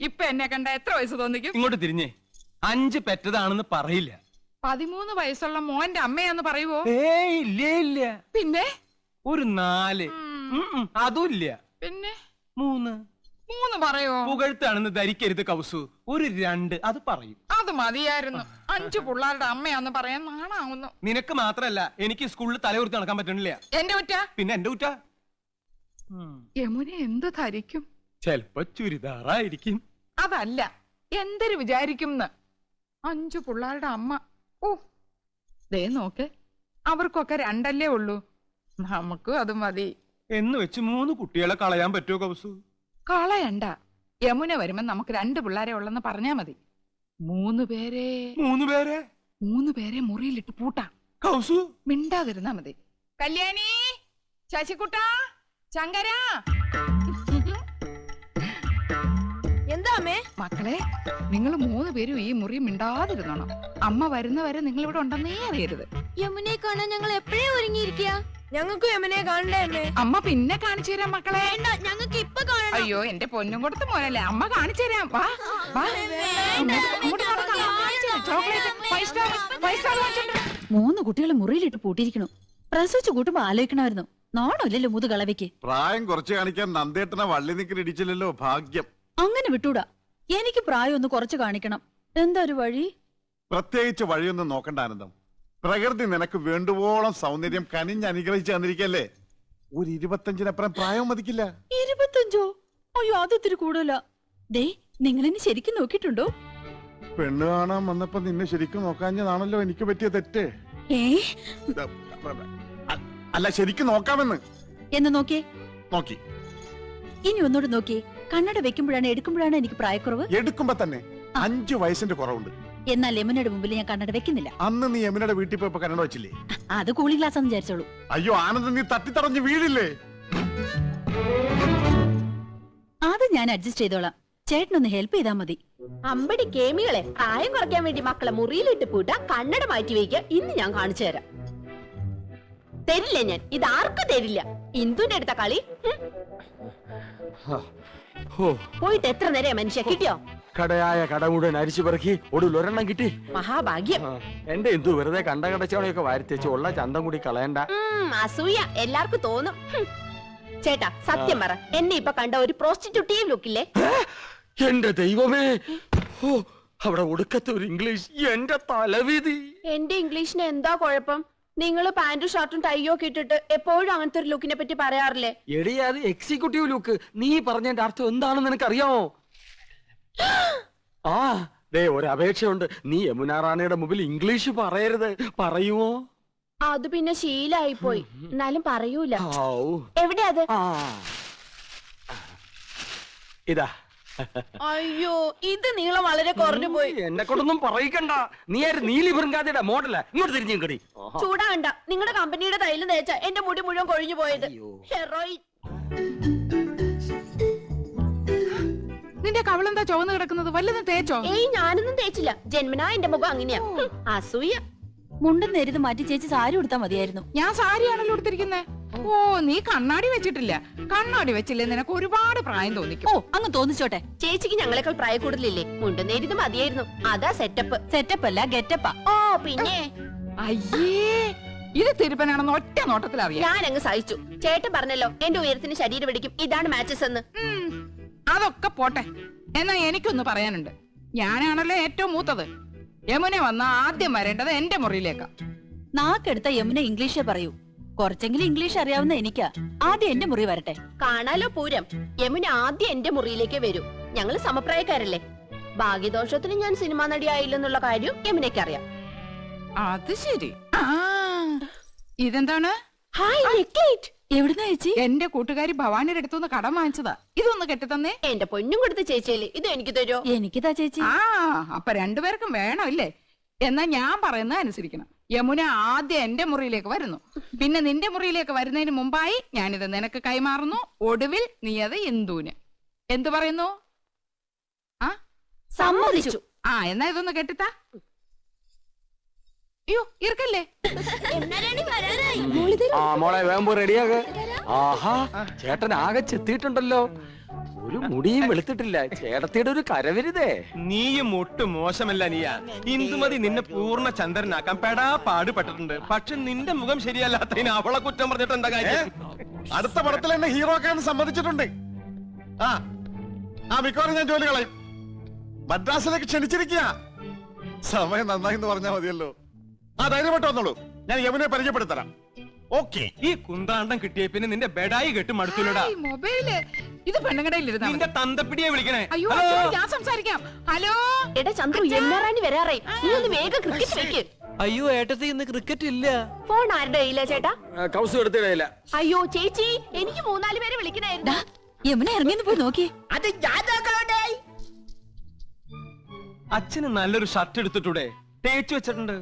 ഇപ്പൊ എന്നെ കണ്ട എത്ര വയസ്സ് തോന്നിക്കും? ഇങ്ങോട്ട് തിരിഞ്ഞേ. 5 പെറ്റതാണെന്ന് പറയില്ല. 13 വയസ്സുള്ള മോന്റെ അമ്മയാന്ന് പറയുവോ? ഏയ് ഇല്ല ഇല്ല. പിന്നെ ഒരു 4. അതും ഇല്ല. പിന്നെ 3 പറയോ? പുകഴ്ത്താണെന്ന് ധരിക്കരുത് കൗസു. ഒരു 2 അത് പറയും. അത് മതിയായിരുന്നു. 5 പിള്ളേരുടെ അമ്മയാന്ന് പറയാൻ നാണാവുന്നു. നിനക്ക് മാത്രല്ല, എനിക്ക് സ്കൂളിൽ തലയുർത്തി നടക്കാൻ പറ്റണില്ല. എന്റെ കുറ്റ? പിന്നെ എന്റെ കുറ്റ. യമുന എന്ത് ധരിക്കും? ചെലപ്പോ ചുരിദാറായിരിക്കും. അതല്ല, എന്തൊരു വിചാരിക്കും? 5 പിള്ളേരുടെ അമ്മ. ഓ ദേ നോക്ക്, അവർക്കൊക്കെ 2 ഉള്ളൂ. നമുക്ക് അത് മതി എന്ന് വെച്ച് 3 കുട്ടികളെ കളയാൻ പറ്റുമോ കൗസു? കളയണ്ട. യമുന വരുമ്പോ നമുക്ക് 2 പിള്ളേരെ ഉള്ളെന്ന് പറഞ്ഞാ മതി. 3 പേരെ മുറിയിലിട്ട് പൂട്ടാം. കൗസു മിണ്ടാതിരുന്നാ മതി. കല്യാണി, ശശികുട്ട, ശങ്കര. എന്താ അമ്മേ? മക്കളെ, നിങ്ങൾ 3 പേരും ഈ മുറി മിണ്ടാതിരുന്നോണം. അമ്മ വരുന്നവരെ നിങ്ങൾ ഇവിടെ ഉണ്ടെന്നേ അറിയരുത്. യമുനെ കാണാൻ ഞങ്ങൾ എപ്പോഴേ ഒരുങ്ങിയിരിക്കുക. ഞങ്ങൾക്ക് യമുനെ കാണണ്ടേ അമ്മേ? അമ്മ പിന്നെ കാണിച്ചു തരാം മക്കളെ. ഞങ്ങൾക്ക് ഇപ്പൊ കാണണം. അയ്യോ, എന്റെ പൊന്നും കൊടുത്ത മോനല്ലേ, അമ്മ കാണിച്ചു തരാം. വാ വാ, ചോക്ലേറ്റ് 5 സ്റ്റാർ വാങ്ങിച്ചോണ്ട്. 3 കുട്ടികളെ മുറിയിലിട്ട് പൂട്ടിയിരിക്കണു. പ്രസവിച്ചു കൂട്ടുമ്പോ ആലോചിക്കണമായിരുന്നു. നാണമില്ലല്ലോ മുതുകളവയ്ക്ക്. പ്രായം കുറച്ച് കാണിക്കാൻ നന്ദേട്ടനെ വള്ളി നിക്കൽ ഇടിച്ചില്ലല്ലോ. ഭാഗ്യം. അങ്ങനെ വിട്ടൂടാ. എനിക്ക് പ്രായം ഒന്ന് കുറച്ച് കാണിക്കണം. എന്താ ഒരു വഴി? പ്രത്യേകിച്ച് വഴിയൊന്നും നോക്കണ്ട ആനന്ദം. പ്രകൃതി നിനക്ക് വേണ്ടുവോളം സൗന്ദര്യം കനിഞ്ഞ് അനുഗ്രഹിച്ച് തന്നിരിക്കല്ലേ. ഒരു 25-നപ്പുറം പ്രായം മതിക്കില്ല. 25? അയ്യോ, അതിത്തിരി കൂടുതലാ. ദേ, നിങ്ങൾ എന്നെ ശരിക്കും നോക്കിയിട്ടുണ്ടോ? പെണ്ണ് കാണാൻ വന്നപ്പോ നിന്നെ ശരിക്കും നോക്കാഞ്ഞതാണല്ലോ എനിക്ക് പറ്റിയ തെറ്റ്. അല്ല, ശരിക്കും നോക്കാമെന്ന്. എന്ന് നോക്കിയേ. നോക്കി. ഇനി ഒന്നോട് നോക്കിയേ. കണ്ണട വെക്കുമ്പോഴാണ് എടുക്കുമ്പോഴാണ് എനിക്ക് പ്രായക്കുറവ്? എടുക്കുമ്പോ തന്നെ 5 വയസ്സിന്റെ കുറവുണ്ട്. എന്നാൽ യമുനയുടെ മുമ്പിൽ ഞാൻ കണ്ണട വെക്കുന്നില്ല. അന്ന് നീ യമുനയുടെ വീട്ടിൽ പോയപ്പോ കണ്ണട വെച്ചില്ലേ? അത് കൂളിംഗ് ഗ്ലാസ് എന്ന് വിചാരിച്ചോളൂ. അയ്യോ ആനന്ദം, നീ തട്ടിത്തടഞ്ഞ് വീഴില്ലേ? അത് ഞാൻ അഡ്ജസ്റ്റ് ചെയ്തോളാം. ചേട്ടനൊന്ന് ഹെൽപ്പ് ചെയ്താൽ മതി. അമ്പടി കേമികളെ, പ്രായം കുറയ്ക്കാൻ വേണ്ടി മക്കളെ മുറിയിലിട്ട് പൂട്ടാ, കണ്ണട മാറ്റി വയ്ക്കുക. ഇന്ന് ഞാൻ കാണിച്ചു തരാം. തരില്ല ഞാൻ, ഇത് ആർക്കും തരില്ല. ഇന്ദുന്റെ അടുത്ത കളി. പോയിട്ട് എത്ര നേരം മനുഷ്യ കിട്ടിയോ? കടയായ കട മുഴുവൻ അരിച്ചു പെറുക്കി ഒടുവിൽ ഒരെണ്ണം കിട്ടി. മഹാഭാഗ്യം. എന്റെ എന്തു വെറുതെ കണ്ട കടച്ചവണയൊക്കെ വാരിത്തേച്ച് ഉള്ള ചന്തം കൂടി കളയണ്ട. അസൂയ എല്ലാവർക്കും തോന്നും. ചേട്ടാ സത്യം പറ, എന്നെ ഇപ്പൊ കണ്ട ഒരു പ്രോസ്റ്റിറ്റ്യൂട്ടീവ് ലുക്കില്ലേ? എന്റെ ദൈവമേ, അവിടെ ഒടുക്കത്തെ ഒരു ഇംഗ്ലീഷ്. എന്റെ തലവിധി. എന്റെ ഇംഗ്ലീഷിന് എന്താ കുഴപ്പം? നിങ്ങൾ പാന്റും ഷർട്ടും ടൈയോ ഒക്കെ ഇട്ടിട്ട് എപ്പോഴും അങ്ങനത്തെ ഒരു ലുക്കിനെ പറ്റി പറയാറില്ലേ? എടി, അത് എക്സിക്യൂട്ടീവ് ലുക്ക്. നീ പറഞ്ഞതിന്റെ അർത്ഥം എന്താണെന്ന് നിനക്കറിയാമോ? ആ ദേ, ഒരു അപേക്ഷയുണ്ട്. നീ യമുന റാണിയുടെ മുമ്പിൽ ഇംഗ്ലീഷ് പറയരുത്. പറയുമോ? അത് പിന്നെ ശീലായി പോയി. എന്നാലും പറയൂല. എവിടെ അത്? ഇതാ. അയ്യോ, ഇത് നീളം വളരെ കുറഞ്ഞു പോയി. എന്നെ കൊണ്ടൊന്നും പറയിക്കണ്ട. നീ നീലി ബൃങ്കാതിയുടെ മോഡല. ഇങ്ങോട്ട് തിരിഞ്ഞു കടി. ചൂടാകണ്ട. നിങ്ങളുടെ കമ്പനിയുടെ തൈല് തേച്ച എന്റെ മുടി മുഴുവൻ കൊഴിഞ്ഞു പോയത്. ഹെറോയിൻ. നിന്റെ കവളെന്താ ചുവന്ന് കിടക്കുന്നത്? വല്ലതും തേച്ചോ? ഏയ്, ഞാനൊന്നും തേച്ചില്ല. ജന്മനാ എന്റെ മുഖം അങ്ങനെയാ. അസൂയ. മുണ്ടും നേരിത് മാറ്റി ചേച്ചി സാരി ഉടുത്താ മതിയായിരുന്നു. ഞാൻ സാരിയാണല്ലോ ഉടുത്തിരിക്കുന്നത്. ഓ, നീ കണ്ണാടി വെച്ചിട്ടില്ല. കണ്ണാടി വെച്ചില്ലേ നിനക്ക് ഒരുപാട് പ്രായം തോന്നിക്കും. ഓ, അങ്ങ് തോന്നിച്ചോട്ടെ. ചേച്ചിക്ക് ഞങ്ങളെക്കാൾ പ്രായ കൂടുതലില്ലേ? മുണ്ടും നേരിത് മതിയായിരുന്നു. അതാ സെറ്റപ്പ്. സെറ്റപ്പ് അല്ല, ഗെറ്റപ്പാ. ഓ പിന്നെ. അയ്യേ, ഇത് തിരുപ്പനാണെന്ന് ഒറ്റ നോട്ടത്തിൽ അറിയാം. ഞാൻ അങ്ങ് സഹിച്ചു. ചേട്ടൻ പറഞ്ഞല്ലോ എന്റെ ഉയരത്തിന് ശരീരം പിടിക്കും, ഇതാണ് മാച്ചസ് എന്ന്. അതൊക്കെ പോട്ടെ. എന്നാ എനിക്കൊന്ന് പറയാനുണ്ട്. ഞാനാണല്ലോ ഏറ്റവും മൂത്തത്. യമുന വന്ന ആദ്യം വരേണ്ടത് എന്റെ മുറിയിലേക്കാ. നാക്കെടുത്ത യമുന ഇംഗ്ലീഷേ പറയൂ. കുറച്ചെങ്കിലും ഇംഗ്ലീഷ് അറിയാവുന്ന എനിക്കാ. ആദ്യം എന്റെ മുറി വരട്ടെ. കാണാലോ പൂരം. യമുന ആദ്യം എന്റെ മുറിയിലേക്ക് വരൂ. ഞങ്ങള് സമപ്രായക്കാരല്ലേ. ഭാഗ്യദോഷത്തിന് ഞാൻ സിനിമാ നടിയായില്ലെന്നുള്ള കാര്യം യമുനയ്ക്ക് അറിയാം. അത് ശരി. ഇതെന്താണ്? എവിടുന്നാ ചേച്ചി? എന്റെ കൂട്ടുകാരി ഭവാനിയുടെ അടുത്തുനിന്ന് കടം വാങ്ങിച്ചതാ. ഇതൊന്ന് കെട്ടിത്തന്നേ. എന്റെ പൊന്നും കൊടുത്ത ചേച്ചിയല്ലേ, ഇത് എനിക്ക് തരുമോ? എനിക്കിതാ ചേച്ചി. അപ്പൊ 2 പേർക്കും വേണോ ഇല്ലേ? എന്നാ ഞാൻ പറയുന്നത് അനുസരിക്കണം. യമുന ആദ്യം എന്റെ മുറിയിലേക്ക് വരുന്നു. പിന്നെ നിന്റെ മുറിയിലേക്ക് വരുന്നതിന് മുമ്പായി ഞാനിത് നിനക്ക് കൈമാറുന്നു. ഒടുവിൽ നീ അത് ഇന്ദുവിന്. എന്തു പറയുന്നു? സമ്മതിച്ചു. എന്നാ ഇതൊന്ന് കെട്ടിത്താ. അയ്യോ, ഇറക്കല്ലേ. മോളെ വേമ്പോ റെഡിയാക. ആഹാ ചേട്ടൻ ആകെ ചെത്തിയിട്ടുണ്ടല്ലോ. ഒരു മുടിയും വെളുത്തിട്ടില്ല. ചേട്ടത്തിയുടെ ഒരു കരവരുതേ. നീയും ഒട്ടും മോശമല്ല നീയ. ഇന്ദുമതി നിന്നെ പൂർണ്ണ ചന്ദ്രനാക്കാൻ പെടാ പാടുപെട്ടിട്ടുണ്ട്. പക്ഷെ നിന്റെ മുഖം ശരിയല്ലാത്തതിന് അവളെ കുറ്റം പറഞ്ഞിട്ട് എന്താ കാര്യം? അടുത്ത പടത്തിൽ എന്നെ ഹീറോ ആക്കാൻ സമ്മതിച്ചിട്ടുണ്ട്. മിക്കവാറും ഞാൻ ജോലി കളയും. മദ്രാസിലേക്ക് ക്ഷണിച്ചിരിക്കുക. സമയം നന്നായി എന്ന് പറഞ്ഞാൽ മതിയല്ലോ. ധൈര്യമായിട്ട് വന്നോളൂ, ഞാൻ യമുനെ പരിചയപ്പെടുത്തരാം. ഓക്കെ. ഈ കുന്താണ്ടം കിട്ടിയ പിന്നെ നിന്റെ ബെഡായി കെട്ട് മടുത്തുലടാ. ഈ മൊബൈല് ഇത് പെണ്ണുങ്ങടയിലിരുന്നാ നിന്റെ തന്തപ്പിടിയെ വിളിക്കണേ. അയ്യോ ഹലോ? അച്ഛോ, ഞാൻ സംസാരിക്കാം. ഹലോ എടാ ചന്ദ്രു, യമുനാറാണി വരാറേ. നീ ഒന്ന് വേഗം ക്രിക്കറ്റ് വെക്ക്. അയ്യോ ഏട്ടത്തി ഇന്ന് ക്രിക്കറ്റ് ഇല്ല. ഫോൺ ആരുടെ കയ്യിലാ ചേട്ടാ? കൗസു എടുത്തിടയില്ല. അയ്യോ ചേച്ചി, എനിക്ക് 3-4 പേരെ വിളിക്കണായിരുന്നു. യമുന ഇറങ്ങിയെന്ന് പോയി നോക്കിയേ. അത് ഞാൻ നോക്കണോട്ടെ. അച്ഛന് നല്ലൊരു ഷർട്ട് എടുത്തിട്ടൂടെ? തേച്ചു വെച്ചിട്ടുണ്ട്.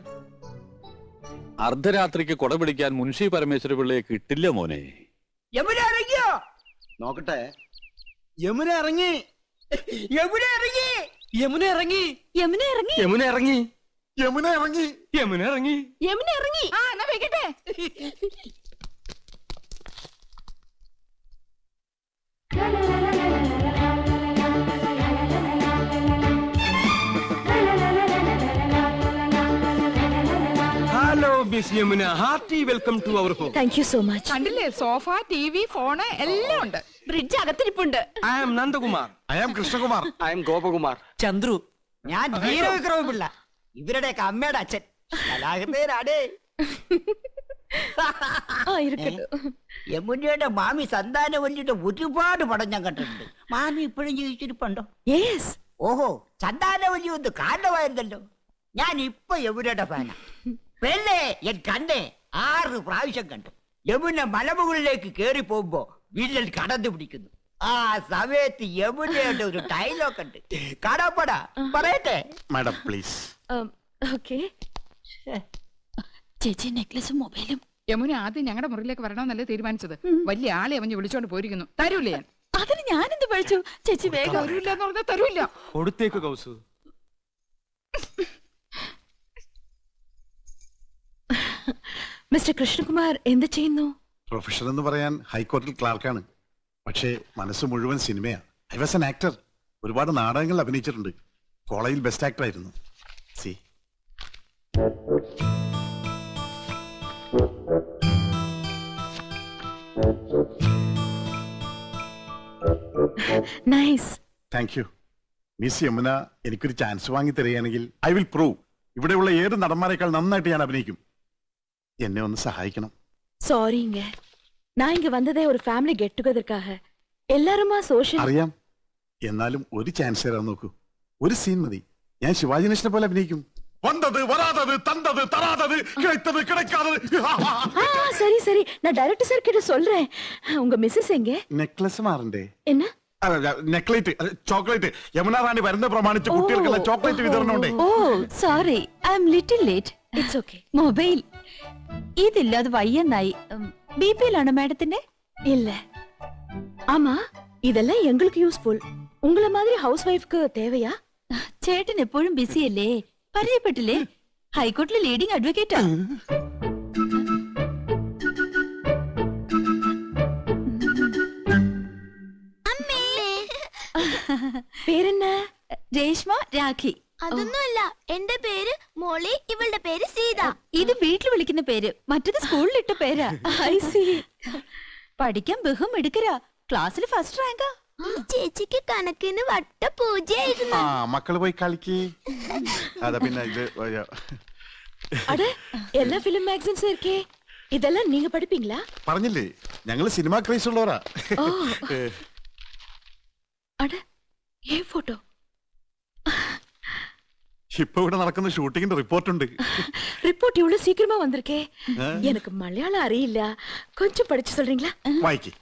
അർദ്ധരാത്രിക്ക് കൊട പിടിക്കാൻ മുൻഷി പരമേശ്വര പിള്ളയെ കിട്ടില്ല മോനെ. യമുന ഇറങ്ങിയോ? നോക്കട്ടെ. യമുന ഇറങ്ങി. യമുന ഇറങ്ങി. യമുന ഇറങ്ങി. യമുന ഇറങ്ങി. യമുന ഇറങ്ങി. യമുന ഇറങ്ങി. യമുന ഇറങ്ങി. യമുന ഇറങ്ങി. എന്നാ വെക്കട്ടെ. Hello miss Yamuna, hearty welcome to our home. Thank you so much. കണ്ടില്ലേ, സോഫ, TV, ഫോണ് എല്ലാം ഉണ്ട്. ബ്രിഡ്ജ് അകത്തിരിപ്പുണ്ട്. I am Nandakumar. I am Krishnakumar. I am Gopakumar. Chandru. ഞാൻ വീരവിക്രമ പിള്ള, ഇവരുടെയൊക്കെ അമ്മയുടെ അച്ഛൻ. കലാകൃതേരാടേ. യമുനയുടെ മാമി സന്താനവല്ലിയുടെ ഒരുപാട് പടം ഞാൻ കണ്ടിട്ടുണ്ട്. മാമി ഇപ്പോഴും ജീവിച്ചിരിപ്പുണ്ടോ? യെസ്. ഓഹോ, സന്താനവല്ലി ഒന്ന് കാരണമായിരുന്നല്ലോ. ഞാൻ ഇപ്പൊ യമുനയുടെ ഫാനാ. പെണ്ണേ എൻ കണ്ണേ 6 പ്രാവശ്യം കണ്ടു. യമുന മലമുകളിലേക്ക് കേറി പോകുമ്പോ വില്ലൻ കടന്നു പിടിക്കുന്നു. ആ സമയത്ത് യമുനയുടെ ഒരു ഡയലോഗ് ഉണ്ട്. കാണാപ്പടാ പറയട്ടെ. Madam please. ഓക്കേ. ചേച്ചി നെക്ലസും മൊബൈലും. യമുന ആദ്യം ഞങ്ങളുടെ മുറിയിലേക്ക് വരണമെന്നല്ലേ തീരുമാനിച്ചത്. വലിയ ആളെ അവഞ്ഞ് വിളിച്ചോണ്ട് പോയിരിക്കുന്നു. തരൂലേ ഞാൻ? അതിന് ഞാനെന്ത് പഴിച്ചു? ചേച്ചി വേഗം. തരൂല്ല എന്ന് പറഞ്ഞാൽ തരൂല്ല. കൊടുത്തേക്ക് കൗസു. മിസ്റ്റർ കൃഷ്ണകുമാർ എന്ത് ചെയ്യുന്നു? പ്രൊഫഷൻ എന്ന് പറയാൻ ഹൈക്കോടതിയിൽ ക്ലാർക്കാണ്. പക്ഷേ മനസ്സ് മുഴുവൻ സിനിമയാണ്. I was an actor. ഒരുപാട് നാടകങ്ങൾ അഭിനയിച്ചിട്ടുണ്ട്. കോളേജിൽ ബെസ്റ്റ് ആക്ടർ ആയിരുന്നു. C nice. Thank you. Miss Yamuna എനിക്കൊരു ചാൻസ് വാങ്ങി തരികയാണെങ്കിൽ ഐ വിൽ പ്രൂവ് ഇവിടെയുള്ള ഏത് നടന്മാരെക്കാൾ നന്നായിട്ട് ഞാൻ അഭിനയിക്കും. എന്നെ ഒന്ന് സഹായിക്കണം. சாரிங்க, நான் இங்க வந்ததே ஒரு ஃபேமிலி கெட் டுகெதர்க்காக. எல்லாருமா சோஷியல். അറിയാം. എന്നാലും ഒരു ചാൻസ് തരാൻ നോക്കൂ. ഒരു സീൻ മതി. ഞാൻ ശിവാജി ഗണേശനെ പോലെ അഭിനയിക്കും. വന്നത് വരാതത് തന്തത് തരാതത് കിടത്തത് കിടക്കാതത്. சரி சரி, நான் டைரக்டர் சார் கிட்ட சொல்றேன். உங்க மிஸ்ஸஸ் எங்க? നെക്ലസ് മാറണ്ടേ? என்ன? നെക്ലേറ്റ്, ചോക്ലേറ്റ്. യമുന റാണി വരുന്ന പ്രമാണിച്ച് കുട്ടികൾക്കുള്ള ചോക്ലേറ്റ് വിതരണം ഉണ്ട്. Oh sorry, I am little late. It's okay. Mobile ഇതില്ലാതെ വയ്യെന്നായി. BP യിലാണോ മാഡത്തിന്റെ? இல்ல. ஆமா, இதெல்லாம் எங்களுக்கு யூஸ்ஃபுல். உங்கள மாதிரி ஹவுஸ் வைஃப்க்கு தேவையா? ചേട്ടൻ എപ്പോഴും ബിസി അല്ലേ? പരിചയപ്പെട്ടില്ലേ? ഹൈക്കോടതിയിലെ ലീഡിംഗ് അഡ്വക്കേറ്റാ. പേരെന്ന? രേഷ്മ രാഖി. അതൊന്നുമല്ല, എന്റെ പേര് മോളി, ഇവളുടെ പേര് സീത. ഇത് വീട്ടിൽ വിളിക്കുന്ന പേര്, മറ്റത് സ്കൂളിലിട്ട പേരാ. I see. പഠിക്കാൻ ബഹും എടുക്കരാ. ക്ലാസ്സിൽ ഫസ്റ്റ് റാങ്കാ. ചേച്ചിക്ക് കണക്കിന് വട്ട പൂജയായിരുന്നു. ആ മക്കള് പോയി കളിക്ക്. അതാ പിന്നെ ഇത് அட, எல்லா ஃபிலிம் மேகசின்ஸும் இருக்கே. இதெல்லாம் நீங்க படிப்பீங்களா? പറഞ്ഞില്ലേ ഞങ്ങള് സിനിമ ക്രൈസ് ഉള്ളവരാ. ஓ. அட, ஏன் போட்டோ? ഇപ്പൊ ഇവിടെ നടക്കുന്ന ഷൂട്ടിങ്ങിന്റെ റിപ്പോർട്ട് ഉണ്ട്. ரிப்போர்ட் இவ்வளவு சீக்கிரமா வந்திருக்கே. எனக்கு மலையாளம் அறியில்ல, கொஞ்சம் படிச்சு சொல்றீங்களா? വായിക്ക്.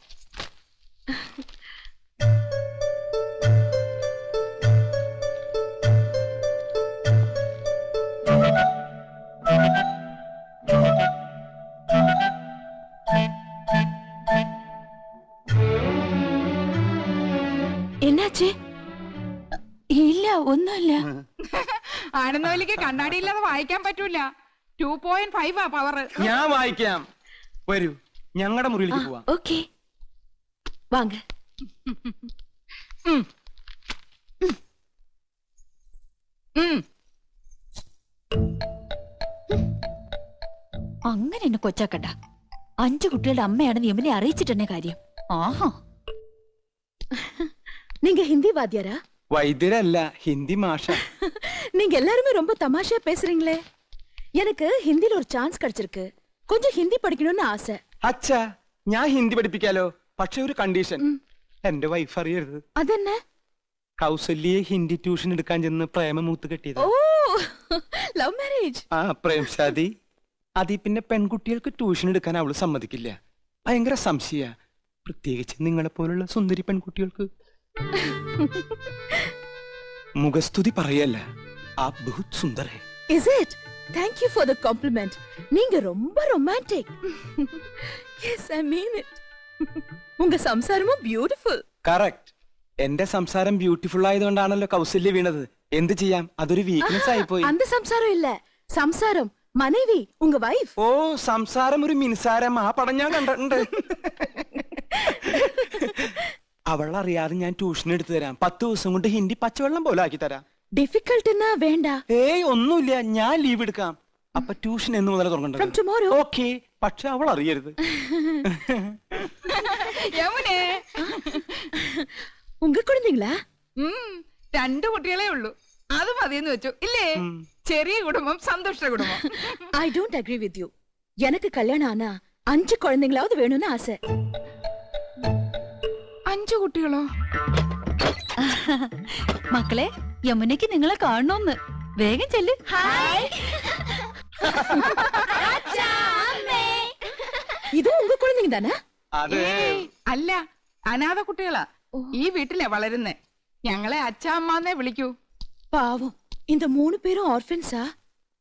என்னாச்சு? ഇല്ല, ഒന്നുമില്ല. ആനന്ദവല്ലിക്ക് കണ്ണാടി ഇല്ലാതെ വായിക്കാൻ പറ്റൂല. 2.5 പവർ. ഞാൻ വായിക്കാം. വരൂ, ഞങ്ങളുടെ മുറിയിലേക്ക് പോവാം. ഓക്കെ വാങ്ങ. ഉം. ഉം. അങ്ങനെ എന്നെ കൊച്ചാക്കണ്ട. 5 കുട്ടികളുടെ അമ്മയാണെന്ന് യമുനെ അറിയിച്ചിട്ടെന്നെ കാര്യം. ആഹാ. நீங்க ஹிந்தி வாத்தியாரா? വൈദ്യരല്ല, ഹിന്ദി മാഷ. நீங்க எல்லாருமே ரொம்ப தமாஷா பேசுறீங்களே. எனக்கு ஹிந்தில ஒரு சான்ஸ் கிடைச்சிருக்கு. கொஞ்சம் ஹிந்தி படிக்கணும்னு ஆசை. അച്ഛാ, ഞാൻ ഹിന്ദി പഠിപ്പിക്കാലോ. പക്ഷെ ഒരു കണ്ടീഷൻ, എന്റെ വൈഫ് അറിയരുത്. അതെന്നെ? കൗസല്യെ ഹിന്ദി ട്യൂഷൻ എടുക്കാൻ ചെന്ന് പ്രേമ മൂത്ത് കെട്ടിയത്. ഓ, ലവ് മാരേജ്. ആ പ്രേംശാദി. അതി പിന്നെ പെൺകുട്ടികൾക്ക് ട്യൂഷൻ എടുക്കാൻ അവള് സമ്മതിക്കില്ല. ഭയങ്കര സംശയ, പ്രത്യേകിച്ച് നിങ്ങളെ പോലുള്ള സുന്ദരി പെൺകുട്ടികൾക്ക്. മുഖസ്തുതി പറയല്ല, ആ ബഹുത് സുന്ദർ ഹൈ. Is it? Thank you for the compliment. நீங்க ரொம்ப romantic. Yes, I mean it. உங்க സംസാരமும் beautiful. കറക്റ്റ്. എന്റെ സംസാരം ബ്യൂട്ടിഫുൾ ആയതുകൊണ്ടാണല്ലോ കൗസല്യ വീണത്. എന്ത് ചെയ്യാം, അതൊരു വീക്ക്നെസ് ആയിപ്പോയി. அந்த സംസാരം ഇല്ല, സംസാരം മനേവി, ഉങ്ക വൈഫ്. ഓ, സംസാരം ഒരു മിൻസാരം. ആ പടം ഞാൻ കണ്ടിട്ടുണ്ട്. അവളറിയാതെ ഞാൻ ട്യൂഷൻ എടുത്തു തരാം. 10 ദിവസം കൊണ്ട് ഹിന്ദി പച്ചവെള്ളം പോലെ ആക്കി തരാം. ഡിഫിക്കൽട്ട് എന്നാ വേണ്ട. ഏയ് ഒന്നുമില്ല, ഞാൻ ലീവ് എടുക്കാം. അപ്പൊ ട്യൂഷൻ എന്ന് മുതൽ From തുടങ്ങേണ്ടത്? tomorrow. ഓക്കെ, പക്ഷെ അവൾ അറിയരുത്. യമുനെ, ഉങ്ക കുഴந்தைங்களா? 2 കുട്ടികളെ ഉള്ളൂ. അത് മതിയെന്ന് വെച്ചു ഇല്ലേ? ചെറിയ കുടുംബം, സന്തുഷ്ട കുടുംബം. I don't agree with you. எனக்கு கல்யாணம் ஆனா 5 குழந்தைங்களாவது வேணும்னு ஆசை. 5 കുട്ടികളോ? മക്കളെ, യമുനയ്ക്ക് നിങ്ങളെ കാണണോന്ന്. വേഗം ചെല്ല്. ഇത് ഉങ്ക കുഴந்தைங்க தானே? അതെ. അല്ല, അനാഥ കുട്ടികളാ. ഈ വീട്ടിലെ വളരുന്നേ. ഞങ്ങളെ അച്ഛാ അമ്മാന്നേ വിളിക്കൂ. പാവം, இந்த 3 പേരും ഓർഫൻസാ?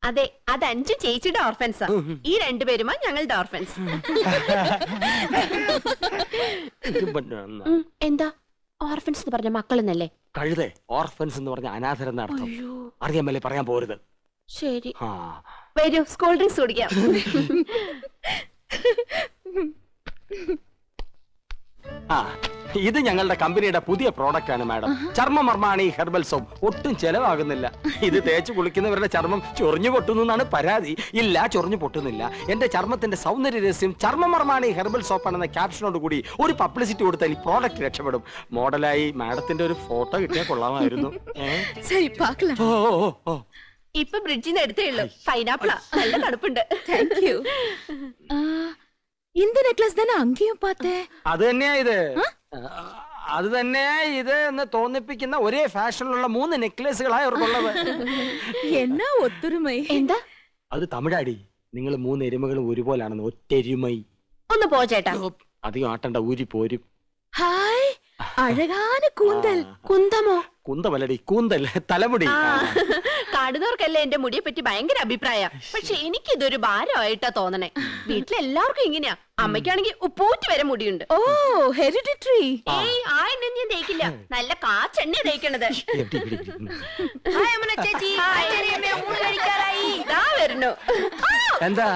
അതെ, അത് 5 ചേച്ചിയുടെ ഓർഫൻസാ. ഈ 2 പേരുമാ ഞങ്ങളുടെ ഓർഫൻസ്. എന്താ ഓർഫൻസ് എന്ന് പറഞ്ഞ മക്കളെന്നല്ലേ? കഴുതേ, ഓർഫൻസ് എന്ന് പറഞ്ഞ അനാഥരെന്ന അർത്ഥം. അറിയാമല്ലേ, പറയാൻ പോരുത്. ശരി, ആ, വരൂ, സ്കൂൾ ഡ്രിങ്ക്സ് കുടിക്കാം. ആ, ഇത് ഞങ്ങളുടെ കമ്പനിയുടെ പുതിയ പ്രോഡക്റ്റ് ആണ് മാഡം. ചർമ്മമർമാണി herbal soap. ഒട്ടും ചെലവാകുന്നില്ല. ഇത് തേച്ച് കുളിക്കുന്നവരുടെ ചർമ്മം ചൊറിഞ്ഞു പൊട്ടുന്നു എന്നാണ് പരാതി. ഇല്ല, ചൊറിഞ്ഞു പൊട്ടുന്നില്ല. എന്റെ ചർമ്മത്തിന്റെ സൗന്ദര്യ രഹസ്യം ചർമ്മമർമാണി ഹെർബൽ സോപ്പ് ആണെന്ന ക്യാപ്ഷനോട് കൂടി ഒരു പബ്ലിസിറ്റി കൊടുത്താൽ ഈ പ്രോഡക്റ്റ് രക്ഷപ്പെടും. മോഡലായി മാഡത്തിന്റെ ഒരു ഫോട്ടോ കിട്ടിയാൽ കൊള്ളാമായിരുന്നു. ശരി, പാക്കലാം. ഓ ഓ ഓ ഇപ്പൊ ബ്രിഡ്ജിൽ നിന്ന് എടുത്തേ ഉള്ളൂ. പൈനാപ്പിളാ, നല്ല തണുപ്പുണ്ട്. Thank you. இந்த நெக்லஸ் தானே அங்கேயும் பார்த்தேன். അത് തന്നെയാ ഇത്. അത് തന്നെയാ ഇത് എന്ന് തോന്നിപ്പിക്കുന്ന ഒരേ ഫാഷനിലുള്ള 3 നെക്ലേസുകളായി അവർക്കുള്ളത്. എന്നാ ഒത്തൊരുമൈ. എന്താ? അത് തമിഴാടി. നിങ്ങൾ 3 എരുമകളും ഒരുപോലാണെന്ന്. ഒറ്റ എരുമൈ. ഒന്ന് പോ ചേട്ടാ. അധികം ആട്ടണ്ട, ഊരി പോരും. ഹായ്, അഴകാന കൂന്തൽ. കുന്തമോ? കുന്തമല്ലടി, കൂന്തൽ, തലമുടി. കാണുന്നവർക്കല്ലേ എന്റെ മുടിയെ പറ്റി ഭയങ്കര അഭിപ്രായ. പക്ഷെ എനിക്കിതൊരു ഭാരമായിട്ടാ തോന്നണേ. വീട്ടിലെല്ലാവർക്കും ഇങ്ങനെയാ. അമ്മയ്ക്കാണെങ്കിൽ ഉപ്പൂറ്റി വരെ മുടിയുണ്ട്. ഓ, ഹെറിഡിറ്ററി. ഏയ്, ആ എണ്ണ ഞാൻ തേക്കില്ല. നല്ല കാച്ചെണ്ണ തേക്കണത്. ചേച്ചി, ഊണ് കഴിക്കാറായി. ഇതാ വരുന്നു. എന്താ?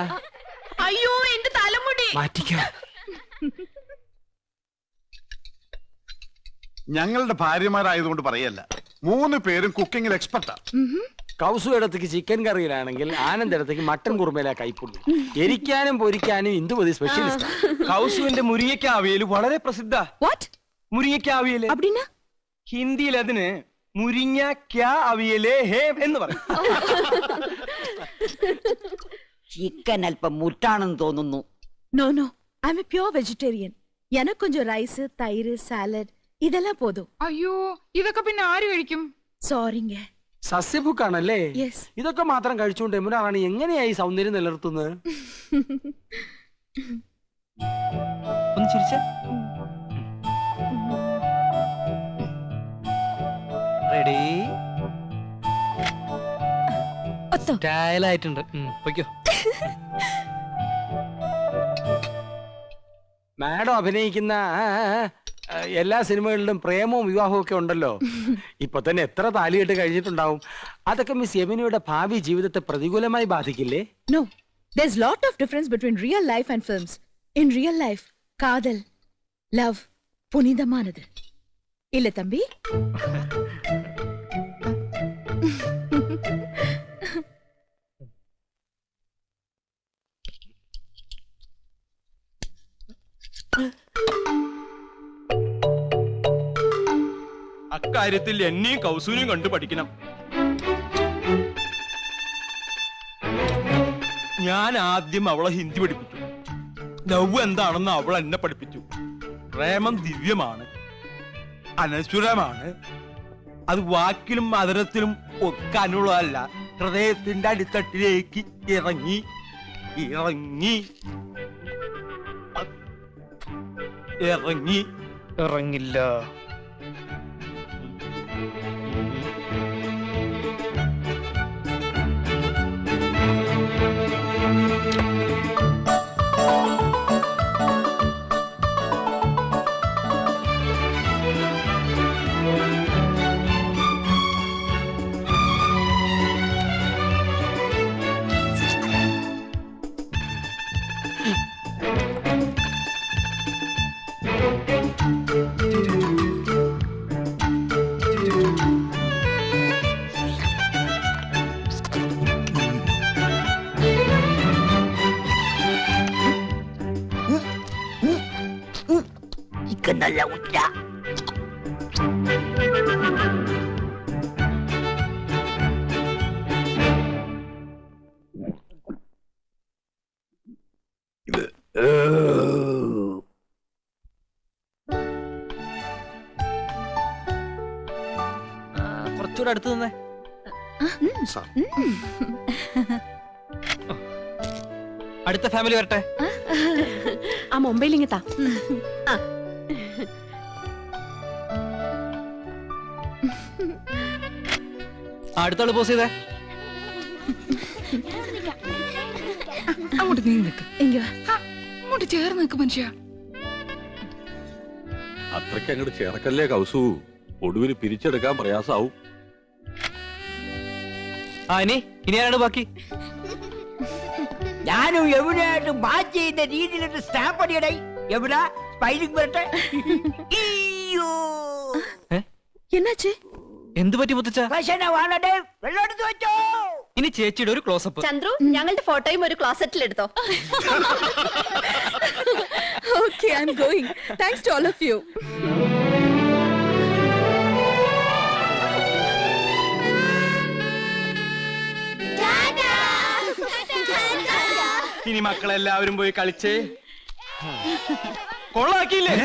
അയ്യോ, എന്റെ തലമുടി. മാറ്റിക്കോ. ഞങ്ങളുടെ ഭാര്യമാരായതുകൊണ്ട് പറയല്ല, 3 പേരും കുക്കിങ്ങിൽ എക്സ്പെർട്ടാ. കൗസു ഇടത്തേക്ക് ചിക്കൻ കറിയിലാണെങ്കിൽ ആനന്ദ് ഇടത്തേക്ക് മട്ടൻ കുറുമയിലാ കൈപ്പുള്ളി. എരിക്കാനും പൊരിക്കാനും ഇന്ദുമതി സ്പെഷ്യലിസ്റ്റ്. കൗസുവിന്റെ മുരിങ്ങയ്ക്ക അവിയൽ വളരെ പ്രസിദ്ധ. വാട്ട്? മുരിങ്ങയ്ക്ക അവിയല് அப்படினா? ഹിന്ദിയിൽ അതിന് മുരിങ്ങയ്ക്ക അവിയലേ ഹേ എന്ന് പറയും. ചിക്കൻ അല്പം മുറ്റാണെന്ന് തോന്നുന്നു. No no, I am a pure vegetarian. எனக்கு கொஞ்சம் ரைஸ், தயிர், சாலட் இதெல்லாம் போதும். അയ്യോ, ഇതൊക്കെ പിന്നെ ആര് കഴിക്കും? சாரிங்க. സസ്യഭുക്കാണല്ലേ? Yes. ഇതൊക്കെ മാത്രം കഴിച്ചുകൊണ്ട് യമുന റാണി എങ്ങനെയായി സൗന്ദര്യം നിലനിർത്തുന്നത്? ഒന്ന് ചിരിച്ച റെഡി, സ്റ്റൈലായിട്ടുണ്ട്. പൊയ്ക്കോ. മാഡം അഭിനയിക്കുന്ന എല്ലാ സിനിമകളിലും പ്രേമവും വിവാഹവും ഒക്കെ ഉണ്ടല്ലോ. ഇപ്പൊ തന്നെ എത്ര താലികെട്ട് കഴിഞ്ഞിട്ടുണ്ടാവും. അതൊക്കെ മിസ് യമുനയുടെ ഭാവി ജീവിതത്തെ പ്രതികൂലമായി ബാധിക്കില്ലേ? No, there's lot of difference between real life and films. In real life காதல் லவ் புனிதமானது இல்ல தம்பி? അക്കാര്യത്തിൽ എന്നെയും കൗസൂരിയും കണ്ടു പഠിക്കണം. ഞാൻ ആദ്യം അവളെ ഹിന്ദി പഠിപ്പിച്ചു. ലവ് എന്താണെന്ന് അവൾ എന്നെ പഠിപ്പിച്ചു. പ്രേമം ദിവ്യമാണ്, അനശ്വരമാണ്. അത് വാക്കിലും അതരത്തിലും ഒക്കെ അനുള്ളതല്ല, ഹൃദയത്തിന്റെ അടിത്തട്ടിലേക്ക് ഇറങ്ങി ഇറങ്ങി ഇറങ്ങി ഇറങ്ങില്ല. നല്ല ഉറ്റ കുറച്ചുകൂടെ അടുത്ത് നിന്നേ. അടുത്ത ഫാമിലി വരട്ടെ. ആ മൊബൈൽ ഇങ്ങത്താ. അടുത്താള് പോസ് ചെയ്തേ. അങ്ങോട്ട് നീ നിൽക്ക്, അങ്ങോട്ട് ചേർന്ന് നിൽക്ക് മനുഷ്യ. അത്രയ്ക്ക് അങ്ങോട്ട് ചേർക്കല്ലേ കൗസു, ഒടുവിൽ പിരിച്ചെടുക്കാൻ പ്രയാസാവും. ഇനി ആരാണ് ബാക്കി? ഞാനും യമുനയായിട്ട് മാച്ച് ചെയ്യുന്ന രീതിയിലൊരു സ്റ്റാമ്പ് അടിയടേ. യമുന സ്പൈലിംഗ് വരട്ടെ. என்னாச்சு? എന്ത് പറ്റി മുത്തച്ഛ? വെള്ളമെടുത്ത് വെച്ചോ. ഇനി ചേച്ചിയുടെ ഒരു ക്ലോസപ്പ്. ചന്ദ്രു, ഞങ്ങളുടെ ഫോട്ടോയും ഒരു ക്ലോസറ്റിൽ എടുത്തോ. Okay, I'm going. Thanks to all of you. ഇനി മക്കളെല്ലാവരും പോയി കളിച്ചേ. കൊള്ളാക്കിയില്ലേ?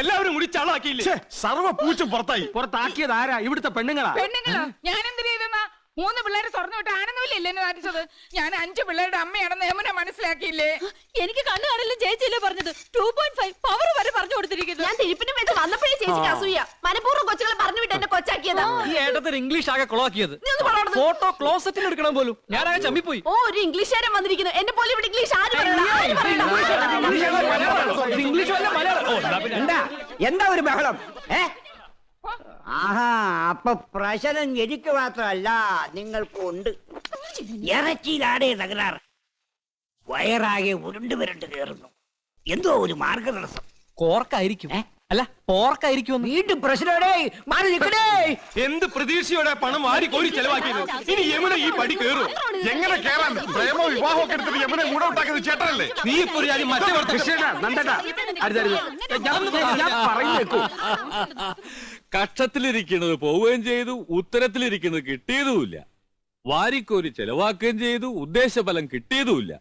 എല്ലാവരും കൂടി ചളാക്കിയില്ലേ? സർവ പൂച്ച പുറത്തായി. പുറത്താക്കിയത് ആരാ? ഇവിടുത്തെ പെണ്ണുങ്ങളാ. പെണ്ണുങ്ങളോ? ഞാൻ എന്തിനു ചെയ്തെന്നാ? 3 പിള്ളേരെ സ്വർണ്ണം വിട്ട് ആനന്ദമില്ലേ എന്നെ കാണിച്ചത്? ഞാൻ 5 പിള്ളേരുടെ അമ്മയാണെന്ന് യമുന മനസ്സിലാക്കിയില്ലേ? എനിക്ക് കണ്ണു കാണില്ല ചേച്ചിയല്ലേ പറഞ്ഞത്. 2.5 പവർ വരെ പറഞ്ഞു കൊടുത്തിരിക്കുന്നു. ഞാൻ തിരുപ്പിന് വേണ്ടി വന്നപ്പോഴേ ചേച്ചിക്ക് അസൂയ. മനഃപൂർവ്വം കൊച്ചുകളെ പറഞ്ഞു വിട്ട് എന്നെ കൊച്ചാക്കിയതാ. ഈ ഏട്ടത്തിന് ഇംഗ്ലീഷ് ആകെ കൊളാക്കിയത്. ഫോട്ടോ ക്ലോസറ്റിൽ എടുക്കണം പോലും. ഞാനാകെ ചമ്മിപ്പോയി. ഓ, ഒരു ഇംഗ്ലീഷുകാരൻ വന്നിരിക്കുന്നു. എന്നെ പോലെ ഇവിടെ ഇംഗ്ലീഷ് ആര് പറയണ്ട? ഇംഗ്ലീഷ് വല്ല മലയാളം. എന്താ എന്താ ഒരു ബഹളം? ആഹാ, അപ്പൊ പ്രശ്നം എനിക്ക് മാത്രമല്ല, നിങ്ങൾക്കുണ്ട്. ഇറച്ചിയിലാടേ തകരാറ്. വയറാകെ ഉരുണ്ട് വരണ്ട് കയറുന്നു. എന്തോ ഒരു മാർഗതടസ്സം. കോർക്കായിരിക്കും. അല്ല, പോർക്കായിരിക്കും. വീണ്ടും പ്രശ്നമേ. മാറി നിൽക്കണേ. എന്ത് പ്രതീക്ഷയോടെ പണം വാരി കോരി ചെലവാക്കിയത്? ഇനി യമുന ഈ പടി കയറും. എങ്ങനെ കേറാൻ? പ്രേമോ വിവാഹം ഒക്കെ എടുത്തിട്ട് യമുനെ മൂട ഉണ്ടാക്കിയത് ചേട്ടനല്ലേ? നീ ഇപ്പൊ ഒരു കാര്യം മറ്റേ ഞാൻ പറയുന്നേക്കൂ. കക്ഷത്തിലിരിക്കുന്നത് പോവുകയും ചെയ്തു, ഉത്തരത്തിലിരിക്കുന്നത് കിട്ടിയതുമില്ല. വാരിക്കോരി ചെലവാക്കുകയും ചെയ്തു, ഉദ്ദേശഫലം കിട്ടിയതുമില്ല.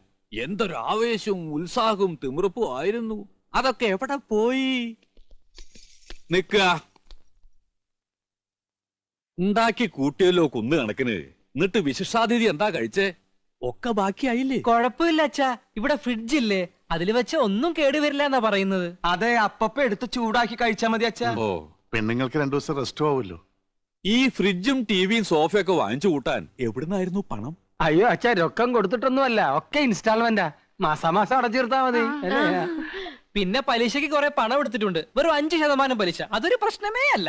എന്തൊരു ആവേശവും ഉത്സാഹവും തിമിർപ്പും ആയിരുന്നു. അതൊക്കെ എവിടെ പോയി? നിക്ക ഉണ്ടാക്കി കൂട്ടിയല്ലോ കുന്ന് കണക്കിന്. എന്നിട്ട് വിശിഷ്ടാതിഥി എന്താ കഴിച്ചേ? ഒക്കെ ബാക്കിയായില്ലേ? കുഴപ്പമില്ല അച്ഛാ, ഇവിടെ ഫ്രിഡ്ജ് ഇല്ലേ, അതിൽ വെച്ച ഒന്നും കേടുവരില്ല എന്നാ പറയുന്നത്. അതെ, അപ്പപ്പ എടുത്ത് ചൂടാക്കി കഴിച്ചാ മതി അച്ഛാ. ഓ, പെണ്ണുങ്ങൾക്ക് 2 ദിവസം റെസ്റ്റും ആവുമല്ലോ. ഈ ഫ്രിഡ്ജും ടിവിയും സോഫയൊക്കെ വാങ്ങിച്ചു കൂട്ടാൻ എവിടുന്നായിരുന്നു പണം? അയ്യോ അച്ഛാ, രൊക്കം കൊടുത്തിട്ടൊന്നുമല്ല, ഒക്കെ ഇൻസ്റ്റാൾമെന്റാ. മാസാമാസം അടച്ചിരുത്താ മതി. പിന്നെ പലിശക്ക് കുറെ പണം എടുത്തിട്ടുണ്ട്, വെറും 5% പലിശ. അതൊരു പ്രശ്നമേ അല്ല.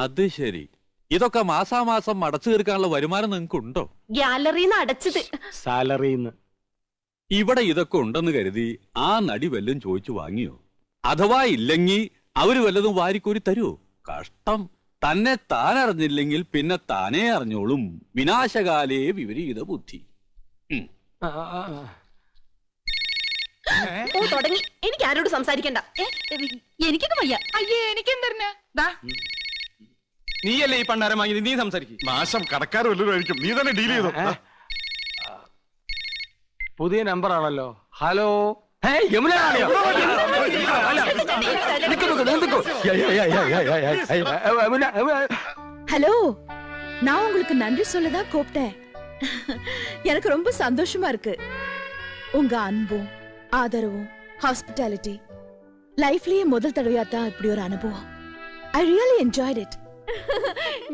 അത് ശരി. ഇതൊക്കെ മാസാമാസം അടച്ചു തീർക്കാനുള്ള വരുമാനം നിങ്ങൾക്ക് ഉണ്ടോ? ഗ്യാലറിന്ന് അടച്ചത്. സാലറിന്ന്. ഇവിടെ ഇതൊക്കെ ഉണ്ടെന്ന് കരുതി ആ നടി വല്ലതും ചോദിച്ചു വാങ്ങിയോ? അഥവാ ഇല്ലെങ്കിൽ അവര് വല്ലതും വാരിക്കോരി തരുമോ? കഷ്ടം. തന്നെ താൻ അറിഞ്ഞില്ലെങ്കിൽ പിന്നെ താനേ അറിഞ്ഞോളും. വിനാശകാലേ വിപരീത ബുദ്ധി. ഓ തുടങ്ങി. എനിക്ക് ആരോട് സംസാരിക്കണ്ട. എനിക്കൊക്കെ വയ്യ. അയ്യേ എനിക്കും തരുന്ന ദാ നീയല്ലേ ഈ പണ്ടാരം വാങ്ങിയത്, നീ സംസാരിക്കും. നാശം കടക്കാർ വല്ലതും ആയിരിക്കും. നീ തന്നെ ഡീൽ ചെയ്തോ. പുതിയ നമ്പർ ആണല്ലോ. ഹലോ, യമുന റാണിയോ? നിക്ക് നിക്ക്, നിക്ക്. ஹலோ, நான் உங்களுக்கு நன்றி சொல்லதான் கூப்பிட்டேன். எனக்கு ரொம்ப சந்தோஷமா இருக்கு. உங்க அன்பும் ஆதரவும் ஹாஸ்பிட்டாலிட்டி லைஃப்லயே முதல் தடவையா தான் இப்படி ஒரு அனுபவம். I really enjoyed it.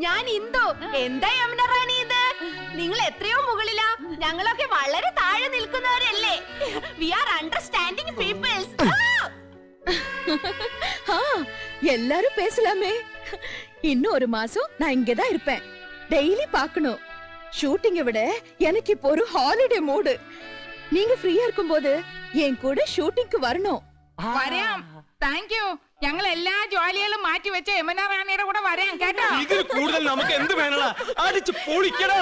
ഞാൻ ഇന്ദു. എന്താ യമുന റാണി ഇത്? നിങ്ങൾ എത്രയോ മുകളിലാ, ഞങ്ങളൊക്കെ വളരെ താഴെ നിൽക്കുന്നവരല്ലേ. We are understanding peoples. எல்லாரும் பேசலாமே. இன்னும் ஒரு மாசம் நான் இங்கதான் இருப்பேன். டெய்லி பார்க்கணும். ஷூட்டிங்கை விட எனக்கு இப்போ ஒரு ஹாலிடே மூடு. நீங்க ஃப்ரீயா இருக்கும்போது என் கூட ஷூட்டிங்க்கு வரணும். വരാം. Thank you. ഞങ്ങൾ എല്ലാ ജോലികളും മാറ്റി വെച്ച യമുന റാണിയുടെ കൂടെ വരാം കേട്ടോ. ഇതിൽ കൂടുതൽ നമുക്ക് എന്ത് വേണടാ? അടിച്ച് പൊളിക്കടാ.